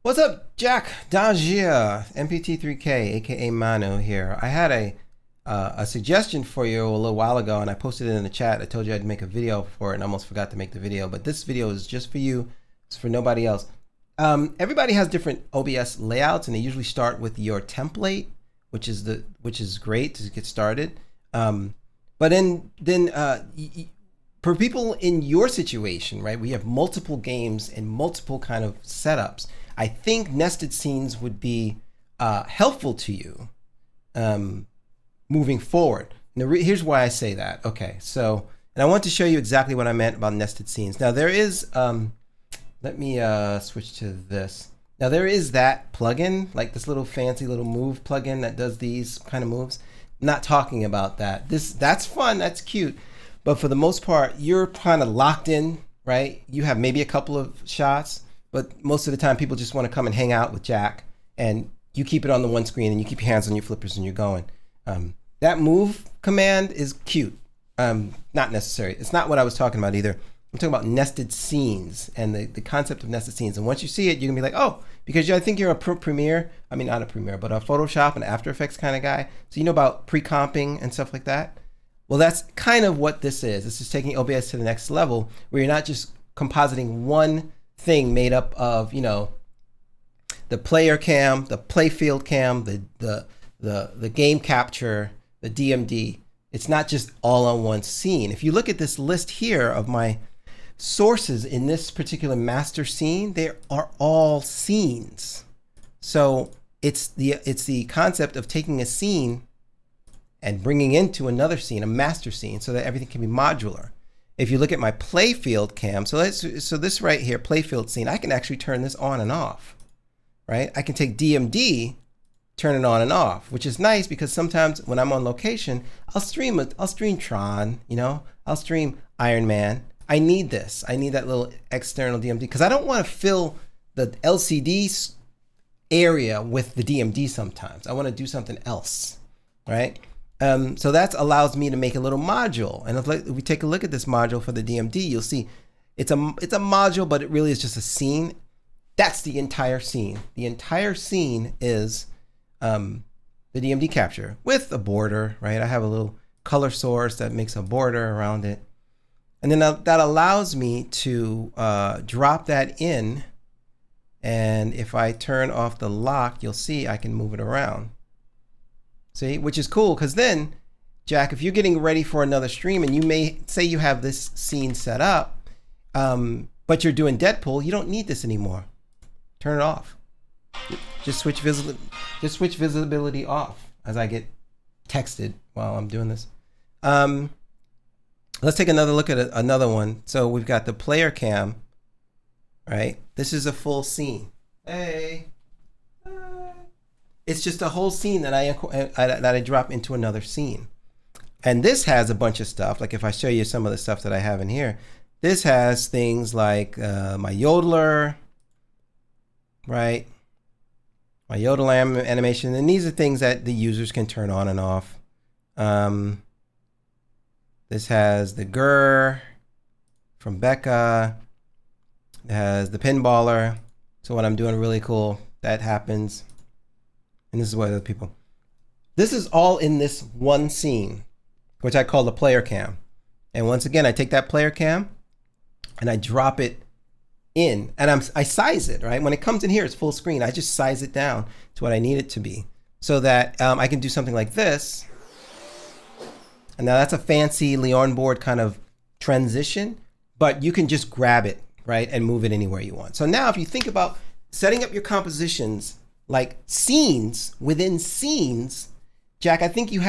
What's up, Jack Dagia, MPT3K, aka Manu here. I had a suggestion for you a little while ago, and I posted it in the chat. I told you I'd make a video for it, and almost forgot to make the video. But this video is just for you. It's for nobody else. Everybody has different OBS layouts, and they usually start with your template, which is great to get started. But for people in your situation, right, we have multiple games and multiple kind of setups. I think nested scenes would be helpful to you moving forward. Here's why I say that. Okay, so, and I want to show you exactly what I meant about nested scenes. Now there is, let me switch to this. Now there is that plugin, like this little fancy little move plugin that does these kind of moves. I'm not talking about that. That's fun, that's cute. But for the most part, you're kind of locked in, right? You have maybe a couple of shots, but most of the time people just want to come and hang out with Jack, and you keep it on the one screen and you keep your hands on your flippers and you're going. That move command is cute. Not necessary. It's not what I was talking about either. I'm talking about nested scenes and the concept of nested scenes. And once you see it, you're gonna be like, oh, because I think you're a Premiere, I mean, not a Premiere, but a Photoshop and After Effects kind of guy. So you know about pre-comping and stuff like that. Well, that's kind of what this is. This is taking OBS to the next level, where you're not just compositing one thing made up of, you know, the player cam, the playfield cam, the game capture, the DMD. It's not just all on one scene. If you look at this list here of my sources in this particular master scene, they are all scenes. So it's the concept of taking a scene and bringing into another scene, a master scene, so that everything can be modular. If you look at my playfield cam, so this right here, playfield scene, I can actually turn this on and off, right? I can take DMD, turn it on and off, which is nice because sometimes when I'm on location, I'll stream Tron, you know, I'll stream Iron Man. I need this. I need that little external DMD because I don't want to fill the LCD area with the DMD sometimes. I want to do something else, right? So that allows me to make a little module. And if we take a look at this module for the DMD, you'll see it's a module, but it really is just a scene. That's the entire scene. The entire scene is the DMD capture with a border, right? I have a little color source that makes a border around it. And then that allows me to drop that in. And if I turn off the lock, you'll see I can move it around. See, which is cool, because then, Jack, if you're getting ready for another stream and you may say you have this scene set up, but you're doing Deadpool, you don't need this anymore. Turn it off. Just switch visibility off as I get texted while I'm doing this. Let's take another look at another one. So we've got the player cam, right? This is a full scene. Hey. It's just a whole scene that I drop into another scene. And this has a bunch of stuff. Like if I show you some of the stuff that I have in here, this has things like my yodeler, right? My yodel animation. And these are things that the users can turn on and off. This has the grr from Becca. It has the pinballer. So when I'm doing really cool, that happens. And this is what other people. This is all in this one scene, which I call the player cam. And once again, I take that player cam and I drop it in, and I size it, right? When it comes in here, it's full screen. I just size it down to what I need it to be so that I can do something like this. And now that's a fancy Leon board kind of transition, but you can just grab it, right? And move it anywhere you want. So now if you think about setting up your compositions like scenes within scenes, Jack, I think you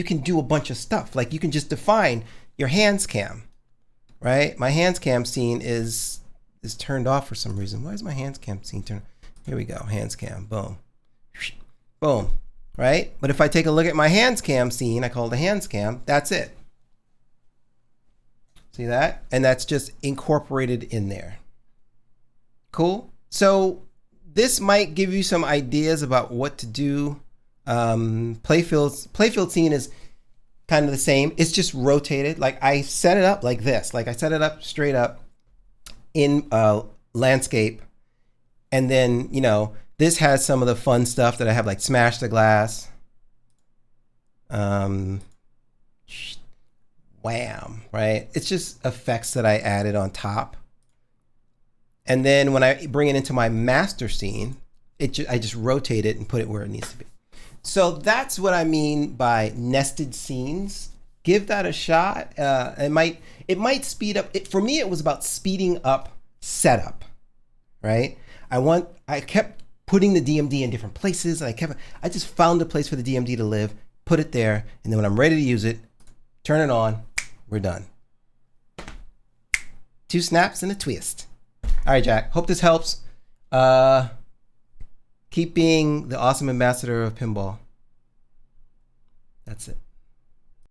can do a bunch of stuff. Like you can just define your hands cam, right? My hands cam scene is turned off for some reason. Why is my hands cam scene turned? Here we go, hands cam, boom, boom, right? But if I take a look at my hands cam scene, I call it the hands cam, that's it. See that? And that's just incorporated in there. Cool. So this might give you some ideas about what to do. Playfield scene is kind of the same. It's just rotated. Like I set it up like this. Like I set it up straight up in landscape, And then, you know, this has some of the fun stuff that I have, like smash the glass. Wham, right? It's just effects that I added on top. And then when I bring it into my master scene, I just rotate it and put it where it needs to be. So that's what I mean by nested scenes. Give that a shot. It might speed up. For me, it was about speeding up setup, right? I kept putting the DMD in different places. I just found a place for the DMD to live, put it there, and then when I'm ready to use it, turn it on, we're done. 2 snaps and a twist. All right, Jack, hope this helps. Keep being the awesome ambassador of pinball. That's it.